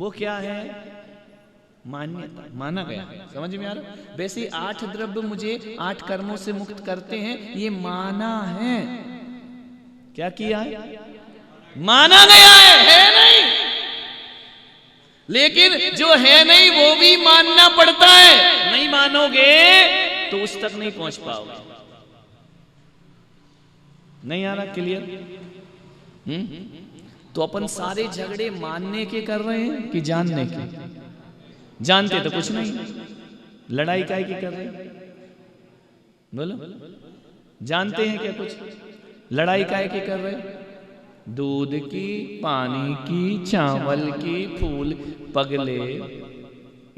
वो क्या है? मान्यता, माना गया। समझ में आ रहा? वैसे 8 द्रव्य मुझे 8 कर्मों से मुक्त करते हैं, ये माना है। क्या किया है? माना गया है नहीं। लेकिन जो है नहीं वो भी मानना पड़ता है। नहीं मानोगे तो उस तक नहीं पहुंच पाओगे। नहीं आ रहा? क्लियर? तो अपन सारे झगड़े मानने के कर रहे हैं कि जानने के? जानते तो कुछ नहीं, लड़ाई काहे की कर रहे हैं? बोलो, जानते हैं क्या कुछ? लड़ाई काहे की कर रहे हैं? दूध की, पानी की, चावल की, फूल, पगले,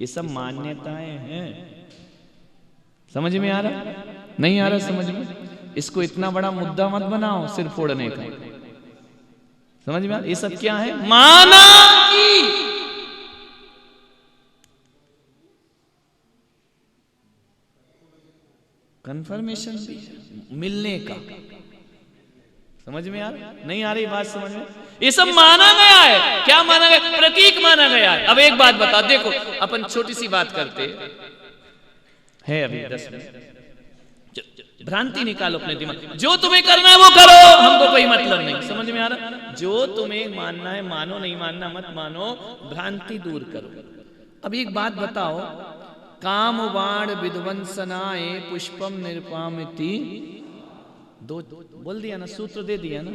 ये सब मान्यताएं हैं। समझ में आ रहा? नहीं आ रहा समझ में? इसको इतना बड़ा मुद्दा मत बनाओ सिर फोड़ने का। समझ में आ रहा? ये सब क्या है? माना की कंफर्मेशन भी है, मिलने का। समझ में आ रहा? नहीं आ रही बात समझ में? ये सब माना गया है। क्या माना गया? प्रतीक माना गया है। अब एक बात बता, देखो अपन छोटी सी बात करते हैं, अभी 10 मिनट भ्रांति निकालो अपने दिमाग। जो तुम्हें करना है वो करो, हमको कोई मतलब नहीं। समझ में आ रहा? जो तुम्हें मानना है मानो, नहीं मानना मत मानो, भ्रांति दूर करो। अब एक बात बताओ, काम बाण विध्वंसनाए पुष्पम निरुपामिति, दो बोल दिया ना, सूत्र दे दिया ना।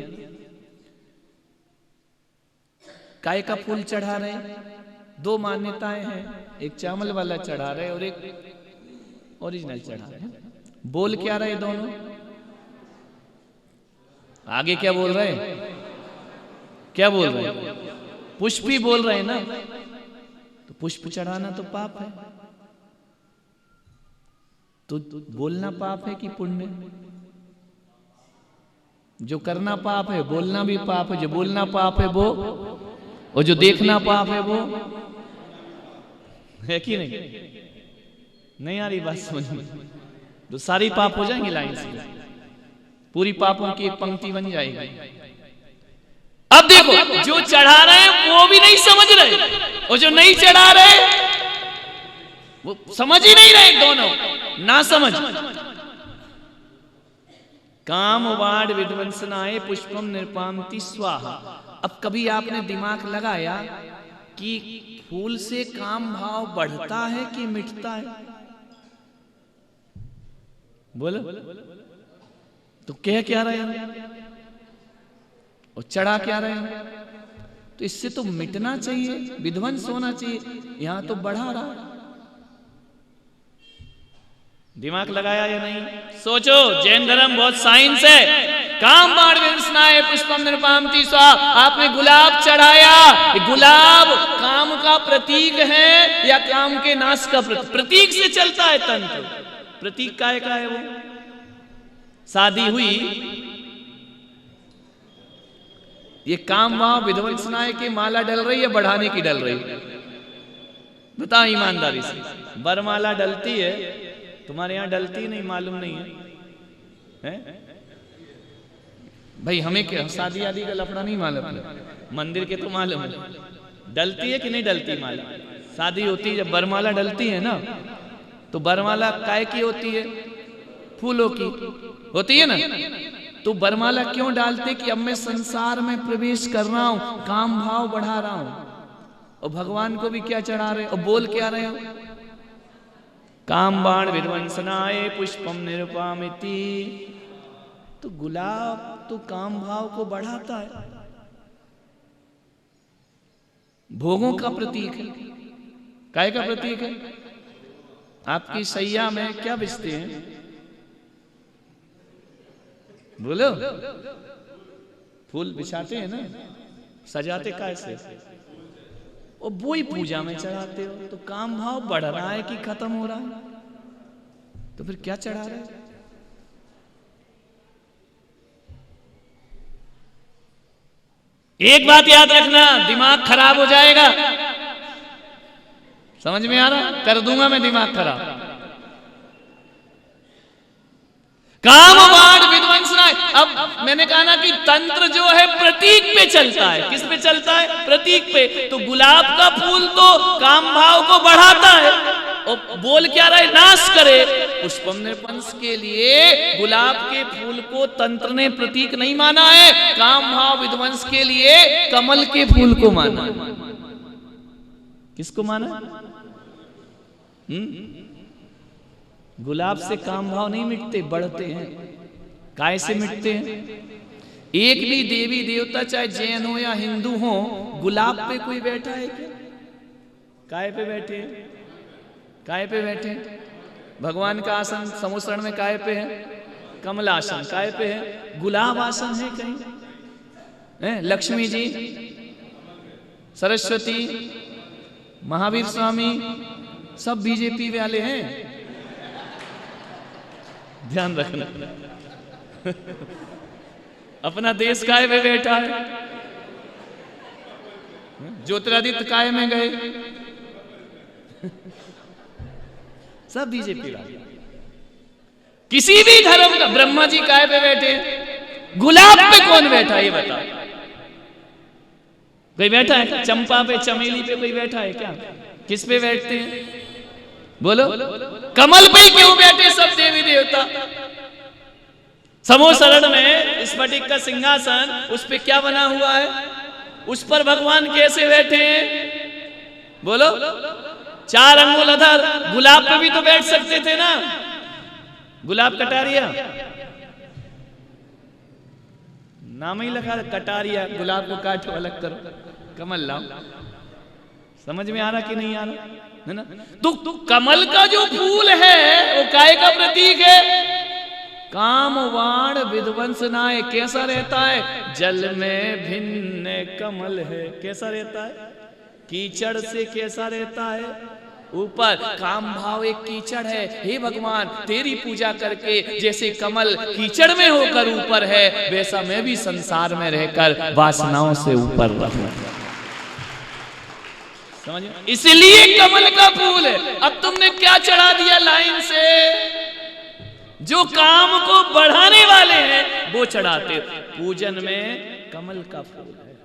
काय का फूल चढ़ा रहे, 2 मान्यताएं हैं, एक चावल वाला चढ़ा रहे और एक ओरिजिनल चढ़ा रहे। बोल क्या रहे दोनों? आगे क्या बोल रहे? क्या बोल रहे? पुष्प ही बोल रहे हैं ना। तो पुष्प चढ़ाना तो पाप है, तो बोलना पाप है कि पुण्य? जो करना पाप है, बोलना भी पाप है। जो बोलना पाप है वो, और जो देखना पाप है वो है कि नहीं? नहीं आ रही बात समझ में? तो सारी पाप हो जाएंगे लाइन से, पूरी पापों की एक पंक्ति बन जाएगी। अब देखो, जो चढ़ा रहे हैं वो भी नहीं समझ रहे, और जो नहीं चढ़ा रहे वो समझ ही नहीं रहे, दोनों ना समझ। काम वाड विध्वंसनाए पुष्पम निरुपामिति स्वाहा। अब कभी आपने दिमाग लगाया कि फूल से काम भाव बढ़ता है कि मिटता है? बोलो, तो कह क्या रहे हैं और चढ़ा क्या रहे हैं? तो इससे तो मिटना चाहिए, विध्वंस होना चाहिए, यहां तो बढ़ा रहा है। दिमाग लगाया या नहीं? सोचो, जैन धर्म बहुत साइंस है। काम बाण विध्वंसनाए पुष्पम निरुपामिति स्वाहा। आपने गुलाब चढ़ाया, गुलाब काम का प्रतीक है या काम के नाश का प्रतीक से चलता है तंत्र? प्रतीक काय का है वो? शादी हुई, ये काम भाव विध्वंसनाए की माला डल रही है, बढ़ाने की डल रही है? बताओ ईमानदारी से। बरमाला डलती है, तुम्हारे यहां डलती नहीं, मालूम नहीं है? भाई हमें क्या शादी आदि का लफड़ा नहीं मालूम, मंदिर के तो मालूम है। डलती है कि नहीं डलती माला? शादी होती है जब बरमाला डलती है ना, तो बरमाला काय की होती है? फूलों की होती है ना। तो बरमाला क्यों डालते? कि अब मैं संसार में प्रवेश कर रहा हूं, काम भाव बढ़ा रहा हूं, और भगवान को भी क्या चढ़ा रहे, और बोल क्या रहे हो? काम बाण विध्वंसनाए पुष्पम निरुपामिति। तो गुलाब तो काम भाव को बढ़ाता है, भोगों का प्रतीक है। काय का प्रतीक है? आपकी सैया में क्या बिछते हैं? बोलो, फूल बिछाते हैं ना, सजाते कैसे? और वो ही पूजा में चढ़ाते हो। तो काम भाव बढ़ रहा है कि खत्म हो रहा है? तो फिर क्या चढ़ा रहे हैं? एक बात याद रखना, दिमाग खराब हो जाएगा। समझ में आ रहा? कर दूंगा मैं दिमाग खराब। काम वाड विध्वंसनाए। अब मैंने कहा ना कि तंत्र जो है प्रतीक पे चलता है। किस पे चलता है? प्रतीक पे। तो गुलाब का फूल तो काम भाव को बढ़ाता है और बोल क्या रहा है? नाश करे। पुष्पम नृपंस के लिए गुलाब के फूल को तंत्र ने प्रतीक नहीं माना है, काम भाव विध्वंस के लिए कमल के फूल को माना। किसको माना? गुलाब से काम भाव नहीं मिटते, बढ़ते हैं। काय से मिटते हैं? एक भी देवी देवता चाहे जैन हो या हिंदू हो, गुलाब पे कोई बैठा है क्या? काय पे बैठे हैं? काय पे बैठे? भगवान का आसन समुसरण में काय पे है? कमल आसन। काय पे है? गुलाब आसन है कहीं? लक्ष्मी जी, सरस्वती, महावीर स्वामी सब बीजेपी वाले हैं, ध्यान रखना। अपना देश काय में बैठा है? ज्योतिरादित्य काय में गए? सब बीजेपी वाले। किसी भी धर्म का ब्रह्मा जी काय पे बैठे? गुलाब पे कौन बैठा है ये बताओ? कोई बैठा है? चंपा पे, चमेली पे कोई बैठा है क्या? किस पे बैठते हैं? बोलो। कमल पे क्यों बैठे सब देवी देवता? समोसरण में स्फटिक का सिंहासन, उस पे क्या बना हुआ है? उस पर भगवान कैसे बैठे हैं? बोलो। 4 अंगुल अधर। गुलाब पे भी तो बैठ सकते थे ना? गुलाब कटारिया नाम ही लगा, कटारिया। गुलाब को काटो, अलग करो, कमल लाओ। समझ में आ रहा कि नहीं आ रहा है ना? तो कमल का जो फूल है वो काय का प्रतीक है? काम वाण विध्वंसनाय। कैसा रहता है? जल में भिन्न कमल है। कैसा रहता है? कीचड़ से कैसा रहता है? ऊपर। काम भाव एक कीचड़ है। हे भगवान, तेरी पूजा करके जैसे कमल कीचड़ में होकर ऊपर है, वैसा मैं भी संसार में रहकर वासनाओं से ऊपर रहूं। समझिए, इसलिए कमल का फूल है। अब तुमने क्या चढ़ा दिया लाइन से? जो काम को बढ़ाने वाले हैं वो चढ़ाते। पूजन में कमल का फूल है।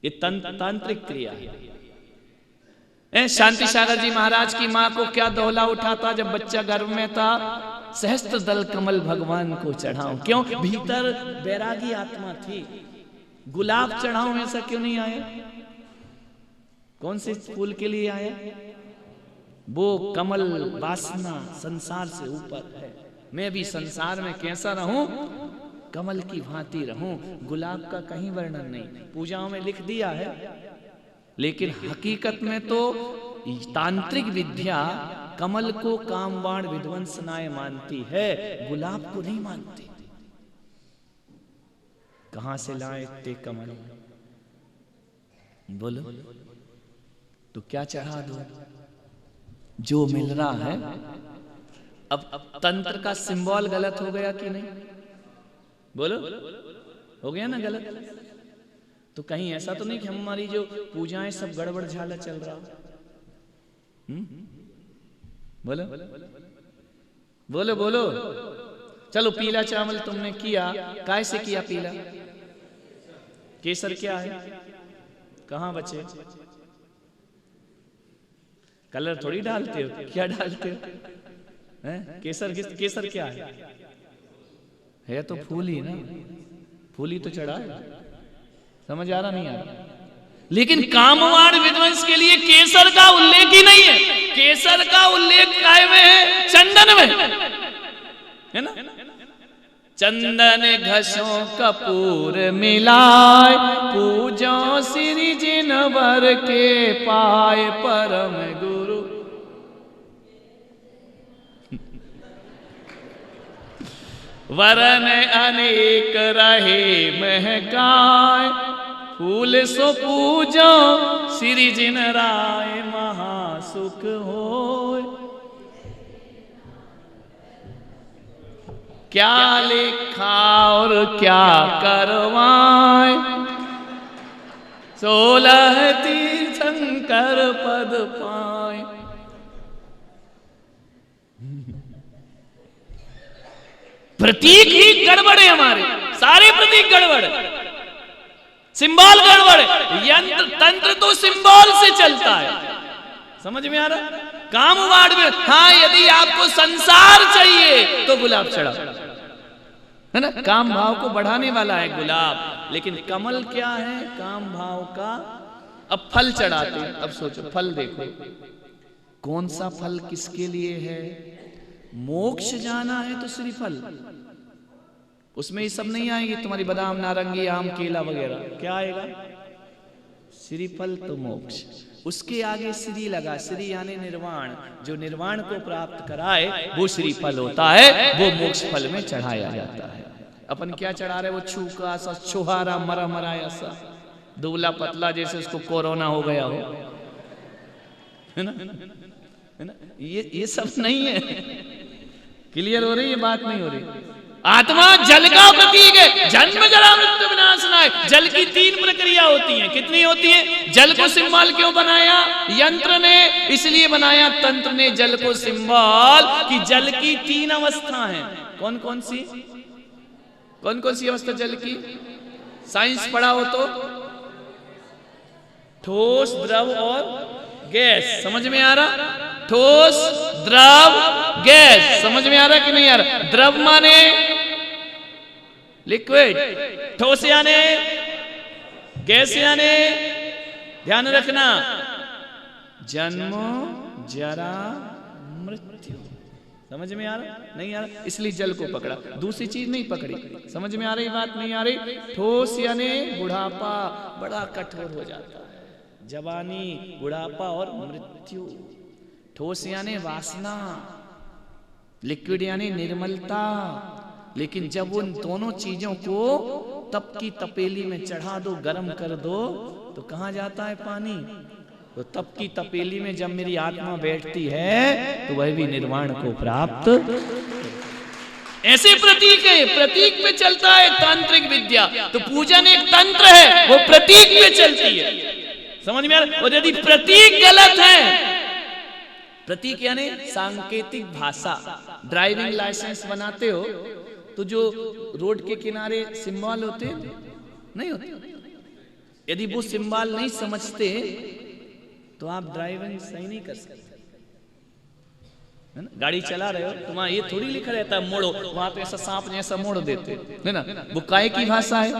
ये तांत्रिक क्रिया है। शांति सागर जी महाराज की मां को क्या दोहला उठा था जब बच्चा गर्भ में था? सहस्त्र दल कमल भगवान को चढ़ाऊं। क्यों? भीतर बैरागी आत्मा थी। गुलाब चढ़ाऊं ऐसा क्यों नहीं आया? कौन से फूल के लिए आया? वो कमल वासना संसार से ऊपर है। मैं भी संसार में कैसा रहूं? कमल की भांति रहूं। गुलाब का कहीं वर्णन नहीं, पूजाओं में लिख दिया है, लेकिन हकीकत में तो तांत्रिक विद्या कमल को कामवाण विध्वंसनाय मानती है, गुलाब को नहीं मानती। कहां से लाए इतने कमल? बोलो। तो क्या चढ़ा दो? जो मिल रहा है। अब तंत्र का सिंबल गलत हो गया कि नहीं? बोलो। हो गया ना गलत? तो कहीं ऐसा तो नहीं कि हमारी जो पूजाएं सब गड़बड़ झाला चल रहा? बोलो बोलो बोलो। चलो, पीला चावल तुमने किया, काय से किया पीला? केसर क्या है? कहां बचे? कलर थोड़ी डालते हो, क्या डालते हो? केसर केसर क्या है तो फूल ही ना, फूल ही तो चढ़ा है। समझ आ रहा नहीं आ रहा? लेकिन कामवाण विध्वंस के लिए केसर का उल्लेख ही नहीं है। केसर का उल्लेख काय में है? चंदन में है ना? चंदन घसों कपूर मिलाए, पूजो श्री जिनवर के पाए परम गुरु। वरन अनेक रहे महकाए, फूल सो पूजो श्री जिन राय महासुख होय। क्या लिखा और क्या करवाए, 16 तीर्थंकर पद पाए। प्रतीक ही गड़बड़ है, हमारे सारे प्रतीक गड़बड़, सिंबल गड़बड़, यंत्र तंत्र तो सिंबल से चलता है। समझ में आ रहा? काम वाड़ में, हाँ यदि आपको संसार चाहिए तो गुलाब चढ़ा, है ना, काम भाव को बढ़ाने वाला है गुलाब, लेकिन कमल क्या है? काम भाव का। अब फल चढ़ाते हैं, अब सोचो फल देखो, कौन सा फल किसके लिए है? मोक्ष जाना है तो श्रीफल, उसमें ये सब नहीं आएगी, तुम्हारी बादाम नारंगी आम केला वगैरह, क्या आएगा? श्रीफल तो मोक्ष। उसके आगे श्री लगा, श्री यानी निर्वाण, जो निर्वाण को प्राप्त कराए वो श्रीफल होता है, वो मोक्ष फल में चढ़ाया जाता है। अपन क्या चढ़ा रहे? वो छूका सा, छुहारा, मरा मराया सा, दुबला पतला, जैसे उसको कोरोना हो गया हो, है ना, है ना? ये सब नहीं है। क्लियर हो रही है बात? नहीं हो रही? आत्मा जल का प्रतीक है, जन्म जरा मृत्यु विनाशनाय। जल की 3 प्रक्रिया होती हैं, कितनी होती है? जल को सिंबल क्यों बनाया? यंत्र ने इसलिए बनाया, तंत्र ने जल को सिंबल, कि जल की 3 अवस्था हैं। कौन कौन सी? कौन कौन सी अवस्था जल की? साइंस पढ़ा हो तो, ठोस, द्रव और गैस। समझ में आ रहा? ठोस, द्रव, गैस। समझ में आ रहा कि नहीं आ रहा? द्रव माने लिक्विड, ठोस यानी गैस, यानी ध्यान रखना जन्म जरा मृत्यु। समझ में आ रहा? नहीं आ रहा? इसलिए जल को पकड़ा, दूसरी चीज नहीं पकड़ी। समझ में आ रही बात? नहीं आ रही? ठोस यानी बुढ़ापा, बड़ा कठोर हो जाता है, जवानी, बुढ़ापा और मृत्यु। ठोस यानी वासना, लिक्विड यानी निर्मलता। लेकिन जब उन दोनों चीजों को तप की तपेली में चढ़ा दो, गर्म कर दो, तो कहां जाता है पानी? तो तप की तपेली में जब मेरी आत्मा बैठती है तो वह भी निर्वाण को प्राप्त। ऐसे प्रतीक है, प्रतीक पे चलता है तांत्रिक विद्या। तो पूजन एक तंत्र है, वो प्रतीक पे चलती है। समझ में आ रहा? और यदि प्रतीक गलत है, प्रतीक यानी सांकेतिक भाषा। ड्राइविंग लाइसेंस बनाते हो तो जो रोड के किनारे सिंबल होते नहीं होते, यदि वो सिंबल नहीं समझते तो आप ड्राइविंग सही नहीं कर सकते, है ना? गाड़ी चला रहे हो तो वहां ये थोड़ी लिखा रहता है मोड़ो, वहां पे ऐसा सांप जैसा मोड़ देते, है ना? वो काय की भाषा है?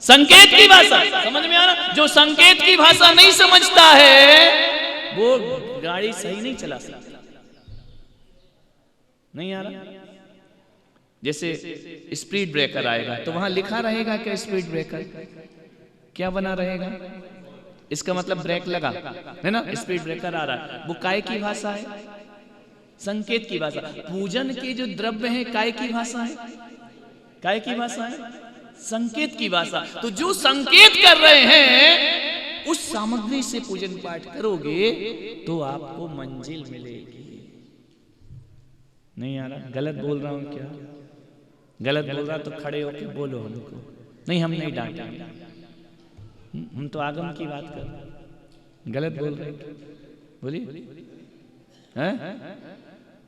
संकेत की भाषा। समझ में आ रहा? जो संकेत की भाषा नहीं समझता है वो गाड़ी सही नहीं चला सकता। नहीं आ रहा? जैसे स्पीड ब्रेकर आएगा तो वहां लिखा रहेगा क्या स्पीड ब्रेकर? क्या बना रहेगा? इसका मतलब ब्रेक लगा, है ना? स्पीड ब्रेकर आ रहा है, वो काय की भाषा है? संकेत की भाषा। पूजन के जो द्रव्य है काय की भाषा है? काय की भाषा है? संकेत की भाषा। तो जो संकेत कर रहे हैं उस सामग्री से पूजन पाठ करोगे तो आपको मंजिल मिलेगी। नहीं आ रहा? गलत बोल रहा हूं क्या? गलत बोल रहा तो खड़े होकर बोलो हमको। नहीं, हम नहीं डांटेंगे, हम तो आगम की बात कर रहे हैं। गलत बोल रहे, बोलिए। हैं?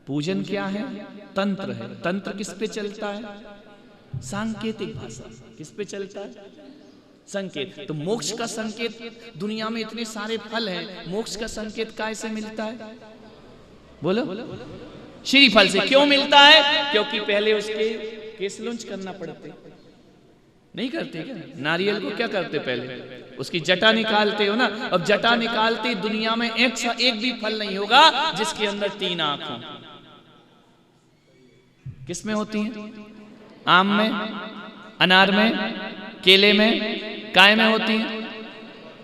पूजन क्या है? तंत्र है। तंत्र किस पे चलता है? सांकेतिक भाषा। किस पे चलता है? संकेत। तो मोक्ष का संकेत, दुनिया में इतने सारे फल हैं, मोक्ष का संकेत कैसे मिलता है? बोलो। श्री फल से। क्यों मिलता है? क्योंकि पहले उसके केस लॉन्च करना पड़ते, नहीं करते क्या? नारियल को क्या करते? पहले उसकी जटा निकालते हो ना। अब जटा निकालते दुनिया में एक भी फल नहीं होगा जिसके अंदर 3 आंख हो। किस में होती हैं? आम में, अनार में, केले में, काय में होती हैं।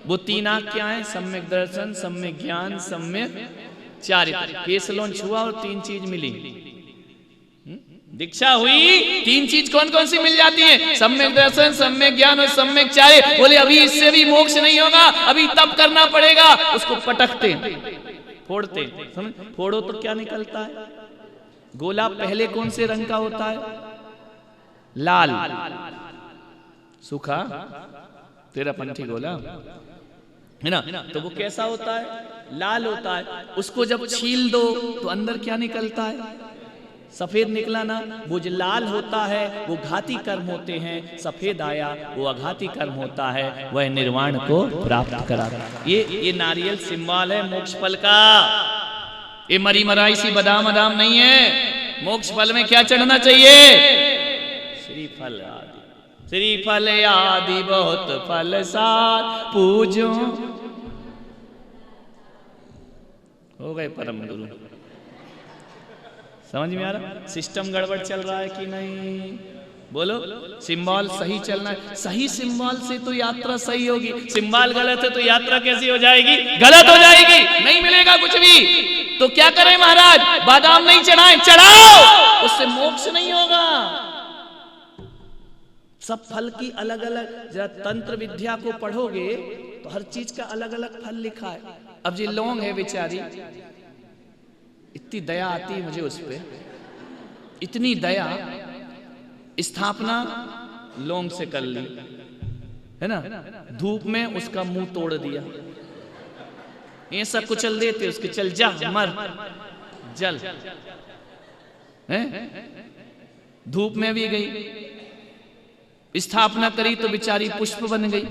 वो 3 आंख क्या है? सम्यक दर्शन, सम्यक ज्ञान, सम्यक चारित्र। केस लॉन्च हुआ और 3 चीज मिली। दीक्षा हुई, 3 चीज कौन कौन सी मिल जाती है? सम्यक दर्शन, सम्यक ज्ञान और सम्यक चारित्र। बोले अभी इससे भी मोक्ष नहीं होगा, अभी तप करना पड़ेगा। उसको पटकते, फोड़ते। समझ? फोड़ो तो क्या निकलता है? गोला पहले कौन से रंग का होता है? लाल। सूखा तेरा पंथी गोला, है ना? तो वो कैसा होता है? लाल होता है। उसको जब छील दो तो अंदर क्या निकलता है? सफेद निकला ना, वो जो लाल होता है वो घाती कर्म होते हैं, सफेद आया वो अघाती कर्म होता है, वह निर्वाण को प्राप्त कराता है। ये नारियल सिंबल है मोक्ष फल का। ये मरी मराई सी बादाम बादाम नहीं है। मोक्ष फल में क्या चढ़ना चाहिए? श्रीफल आदि, श्रीफल आदि बहुत फल सार पूजो। हो गए परम गुरु। समझ में आ रहा? सिस्टम गड़बड़ चल रहा है कि नहीं? बोलो, सिंबल सही चलना है। सही सिंबल से तो यात्रा सही होगी। सिंबल गलत है तो यात्रा कैसी हो जाएगी? गलत हो जाएगी, नहीं मिलेगा कुछ भी। तो क्या करें महाराज? बादाम नहीं चढ़ाएं, चढ़ाओ, उससे मोक्ष नहीं होगा। सब फल की अलग अलग, जरा तंत्र विद्या को पढ़ोगे तो हर चीज का अलग अलग फल लिखा है। अब जी लौंग है बेचारी, इतनी दया आती है मुझे उस पे, इतनी दया। स्थापना लौंग से कर ली है ना, धूप में उसका मुंह तोड़ दिया, ये सब कुचल देते उसके, चल जा मर जल है। धूप में भी गई, स्थापना करी तो बेचारी पुष्प बन गई।